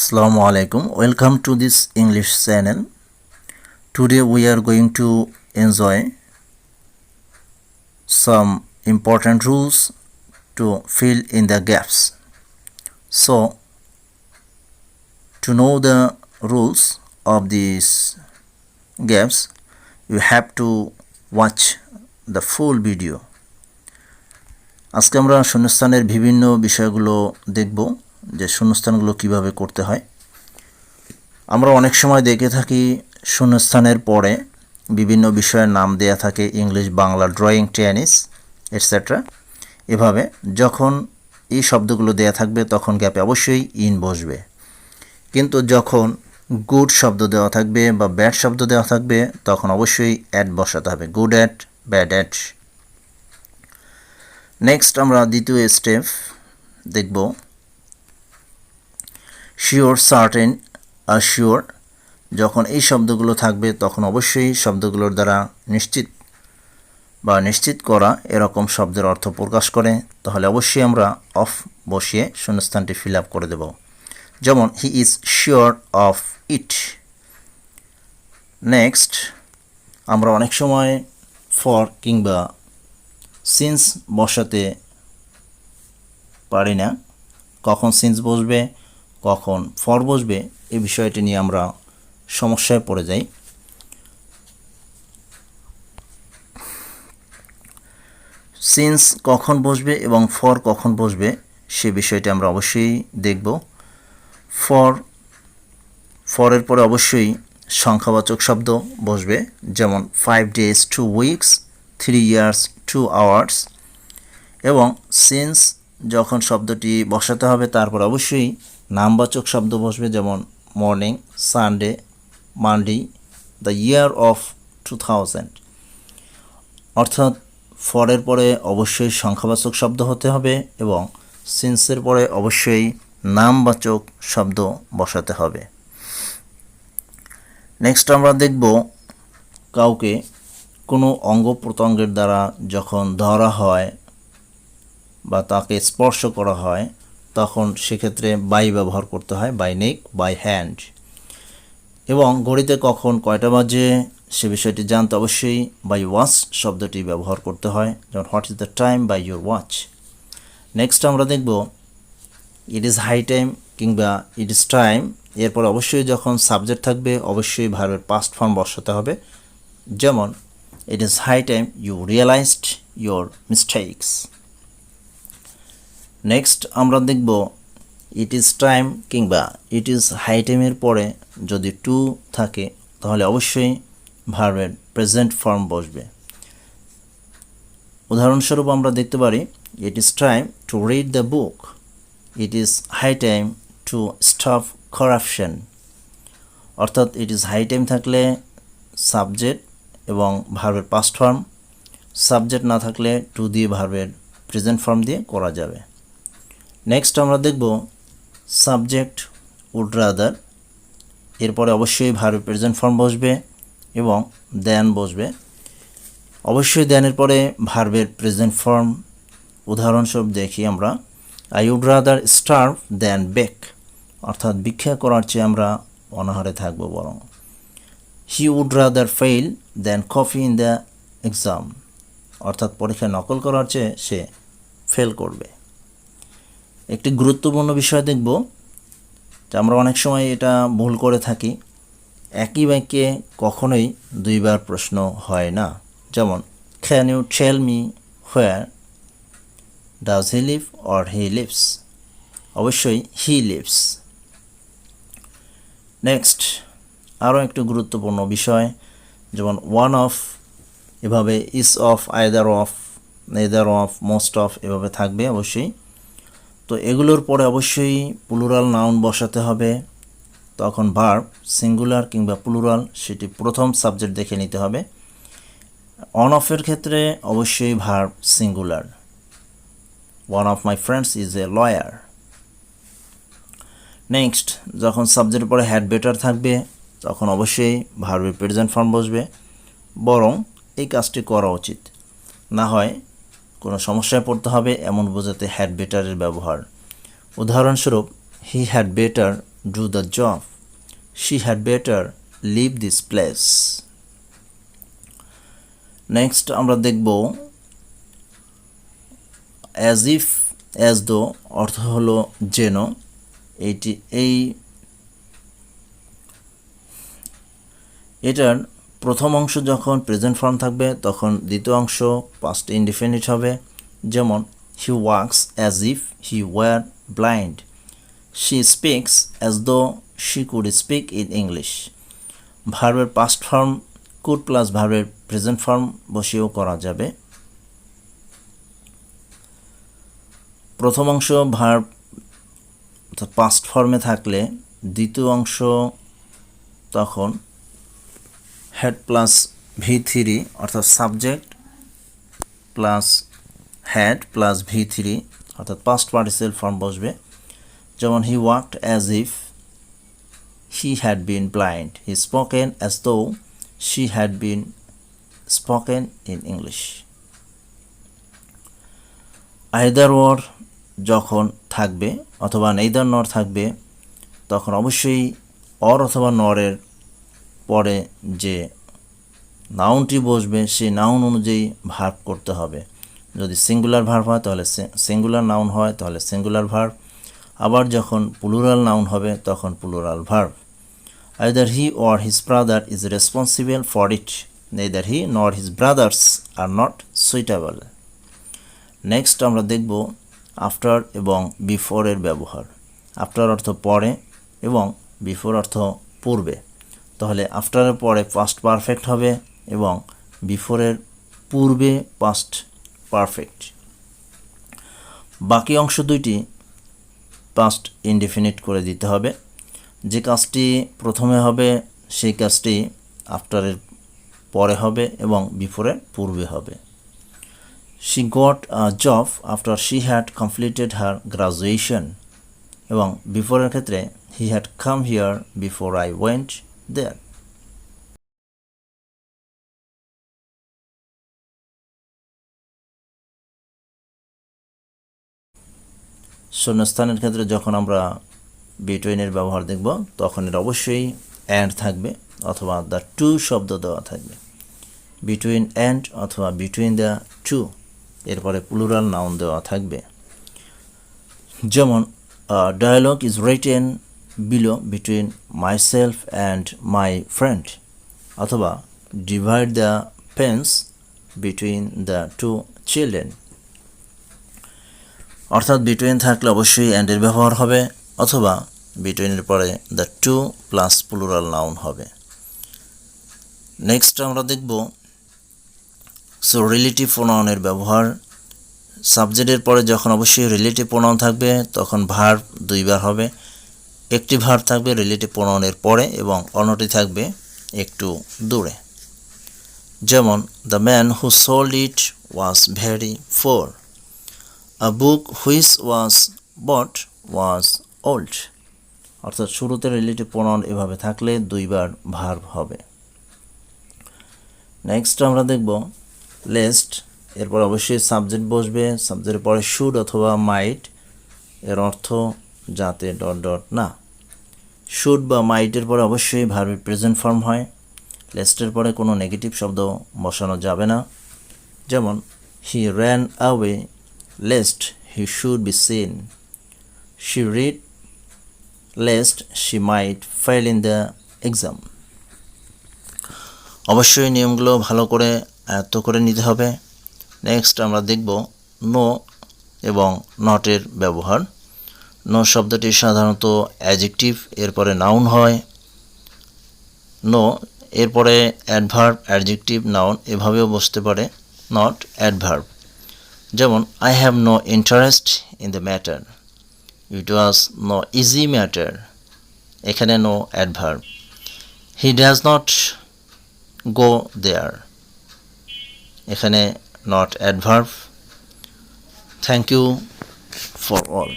Assalamu alaikum. Welcome to this English channel. Today we are going to enjoy some important rules to fill in the gaps. So, to know the rules of these gaps, you have to watch the full video. আজকে আমরা শূন্যস্থানের বিভিন্ন বিষয়গুলো দেখব যে শূন্যস্থানগুলো কিভাবে করতে হয়। আমরা অনেক সময় দেখে থাকি শূন্যস্থানের পরে বিভিন্ন বিষয়ের নাম দেয়া থাকে, English, Bangla, drawing, tennis etcetera. এভাবে যখন এই শব্দগুলো দেয়া থাকবে তখন গ্যাপে অবশ্যই ইন বসবে, কিন্তু যখন গুড শব্দ দেওয়া থাকবে বা ব্যাড শব্দ দেওয়া থাকবে তখন অবশ্যই অ্যাট বসাতে হবে, good at, bad at. Next আমরা দ্বিতীয় স্টেপ দেখব, শিওর, সার্টেন, অ্যাশিওর। যখন এই শব্দগুলো থাকবে তখন অবশ্যই শব্দগুলোর দ্বারা নিশ্চিত করা এরকম শব্দের অর্থ প্রকাশ করে, তাহলে অবশ্যই আমরা অফ বসিয়ে শূন্যস্থানটি ফিল আপ করে দেব। যেমন he is sure of it. Next আমরা অনেক সময় ফর কিংবা সিন্স বসাতে পারি না, কখন সিন্স বসবে কখন ফর বসবে এই বিষয়টি নিয়ে আমরা সমস্যায় পড়ে যাই। সিন্স কখন বসবে এবং ফর কখন বসবে সে বিষয়টি আমরা অবশ্যই দেখব। ফরের পরে অবশ্যই সংখ্যাবাচক শব্দ বসবে, যেমন 5 days 2 weeks, 3 years 2 hours। এবং সিন্স যখন শব্দটি বসাতে হবে তারপর অবশ্যই নামবাচক শব্দ বসবে, যেমন morning, Sunday, Monday, the year of 2000। অর্থাৎ ফরের পরে অবশ্যই সংখ্যাবাচক শব্দ হতে হবে এবং সিন্সের পরে অবশ্যই নামবাচক শব্দ বসাতে হবে। নেক্সট আমরা দেখব, কাউকে কোনো অঙ্গ প্রত্যঙ্গের দ্বারা যখন ধরা হয় বা তাকে স্পর্শ করা হয় তখন সেক্ষেত্রে বাই ব্যবহার করতে হয়, বাই নেক, বাই হ্যান্ড। এবং ঘড়িতে কখন কয়টা বাজে সে বিষয়টি জানতে অবশ্যই বাই ওয়াচ শব্দটি ব্যবহার করতে হয়, যেমন what is the time, by your watch. Next আমরা দেখব ইট ইজ হাই টাইম কিংবা ইট ইজ টাইম। এরপর অবশ্যই যখন সাবজেক্ট থাকবে অবশ্যই ভার্বের পাস্ট ফর্ম বসাতে হবে, যেমন it is high time you realized your mistakes. Next আমরা দেখব ইট ইজ টাইম কিংবা ইট ইজ হাই টাইমের পরে যদি টু থাকে তাহলে অবশ্যই ভার্বের প্রেজেন্ট ফর্ম বসবে। উদাহরণস্বরূপ আমরা দেখতে পারি it is time to read the book, it is high time to stop corruption. অর্থাৎ ইট ইজ হাই টাইম থাকলে সাবজেক্ট এবং ভার্বের পাস্ট ফর্ম, সাবজেক্ট না থাকলে টু দিয়ে ভার্বের প্রেজেন্ট ফর্ম দিয়ে করা যাবে। নেক্সট আমরা দেখব সাবজেক্ট উড রাদার, এরপরে অবশ্যই ভার্বের প্রেজেন্ট ফর্ম বসবে এবং দেন বসবে। অবশ্যই দেনের পরে ভার্বের প্রেজেন্ট ফর্ম। উদাহরণস্বরূপ দেখি আমরা, I would rather starve than beg. অর্থাৎ ভিক্ষা করার চেয়ে আমরা অনাহারে থাকব বরং। He would rather fail than copy in the exam. অর্থাৎ পরীক্ষায় নকল করার চেয়ে সে ফেল করবে। একটি গুরুত্বপূর্ণ বিষয় দেখব যে আমরা অনেক সময় এটা ভুল করে থাকি, একই বাক্যে কখনোই দুইবার প্রশ্ন হয় না, যেমন can you tell me where does he live or he lives. অবশ্যই হি লিভস। নেক্সট আরও একটি গুরুত্বপূর্ণ বিষয়, যেমন ওয়ান অফ, এভাবে each of, either of, neither of, most of এভাবে থাকবে অবশ্যই। তো এগুলোর পরে অবশ্যই প্লুরাল নাউন বসাতে হবে। তখন ভার্ব সিঙ্গুলার কিংবা প্লুরাল সেটি প্রথম সাবজেক্ট দেখে নিতে হবে। অন অফের ক্ষেত্রে অবশ্যই verb singular, one of my friends is a lawyer. Next যখন সাবজেক্টের পরে হ্যাড বেটার থাকবে তখন অবশ্যই ভার্বের প্রেজেন্ট ফর্ম বসবে, বরং এই কাজটি করা উচিত, না হয় কোনো সমস্যায় পড়তে হবে এমন বোঝাতে হ্যাড বেটারের ব্যবহার। উদাহরণস্বরূপ he had better do the job. She had better leave this place. Next আমরা দেখব as if, as though অর্থ হলো যেন। এটার প্রথম অংশ যখন প্রেজেন্ট ফর্ম থাকবে তখন দ্বিতীয় অংশ পাস্ট ইনডিফিনিট হবে। যেমন he walks as if he were blind. She speaks as though she could speak in English. ভার্বের পাস্ট ফর্ম could প্লাস ভার্বের প্রেজেন্ট ফর্ম বসিয়েও করা যাবে। প্রথম অংশ ভার্ব পাস্ট ফর্মে থাকলে দ্বিতীয় অংশ তখন হেড প্লাস V3 অর্থাৎ subject plus had plus V3 অর্থাৎ পাস্ট পার্টিসিপল ফর্ম বসবে। যেমন he walked as if he had been blind. He spoken as though she had been spoken in English. either or যখন থাকবে অথবা neither nor থাকবে তখন অবশ্যই or অথবা nor এর পরে যে নাউনটি বসবে সেই নাউন অনুযায়ী ভার্ব করতে হবে। যদি সিঙ্গুলার ভার্ব হয় তাহলে সিঙ্গুলার নাউন হয় তাহলে সিঙ্গুলার ভার্ব, আবার যখন প্লুরাল নাউন হবে তখন plural verb. either he or his brother is responsible for it. neither he nor his brothers are not suitable. Next আমরা দেখব আফটার এবং বিফোর এর ব্যবহার। আফটার অর্থ পরে এবং বিফোর অর্থ পূর্বে। তাহলে আফটারের পরে পাস্ট পারফেক্ট হবে এবং বিফোরের পূর্বে পাস্ট পারফেক্ট। বাকি অংশ দুইটি পাস্ট ইনডিফিনিট করে দিতে হবে। যে কাজটি প্রথমে হবে সেই কাজটি আফটারের পরে হবে এবং বিফোরের পূর্বে হবে। She got a job after she had completed her graduation. এবং বিফোরের ক্ষেত্রে he had come here before I went there. শূন্যস্থানের ক্ষেত্রে যখন আমরা between এর ব্যবহার দেখব তখন এর অবশ্যই and থাকবে অথবা the two শব্দ দেওয়া থাকবে। between and অথবা between the two এরপরে প্লুরাল নাউন দেওয়া থাকবে। যেমন dialogue is written below between myself and my friend অথবা divide the pence between the two children। অর্থাৎ between থাকলে অবশ্যই and এর ব্যবহার হবে অথবা between এর পরে the two plus plural noun হবে। নেক্সট আমরা দেখব রিলেটিভ প্রোনাউনের ব্যবহার। সাবজেক্টের পরে যখন অবশ্যই রিলেটিভ প্রোনাউন থাকবে তখন ভার্ব দুইবার হবে। একটি ভার্ব থাকবে রিলেটিভ প্রোনাউনের পরে এবং অন্যটি থাকবে একটু দূরে। যেমন the man who sold it was very poor. A book which was bought was old. অর্থাৎ শুরুতে রিলেটিভ প্রোনাউন এভাবে থাকলে দুইবার ভার্ব হবে। নেক্সট আমরা দেখব লেস্ট। এরপর অবশ্যই সাবজেক্ট বসবে। সাবজেক্টের পরে শুড অথবা মাইট, এর অর্থ যাতে ডট ডট না। শুড বা মাইটের পরে অবশ্যই ভার্বের প্রেজেন্ট ফর্ম হয়। লেস্টের পরে কোনো নেগেটিভ শব্দ বসানো যাবে না। যেমন he ran away lest he should be seen. She read least she might fail in the exam. অবশ্যই নিয়মগুলো ভালো করে আয়ত্ত করে নিতে হবে। নেক্সট আমরা দেখব নো এবং নটের ব্যবহার। নো শব্দটি সাধারণত অ্যাডজেক্টিভ এরপরে নাউন হয়। নো এরপরে অ্যাডভার্ব অ্যাডজেক্টিভ নাউন এভাবেও বসতে পারে, নট অ্যাডভার্ব। যেমন I have no interest in the matter, it was no easy matter, এখানে no adverb. He does not go there, এখানে not adverb. Thank you for all.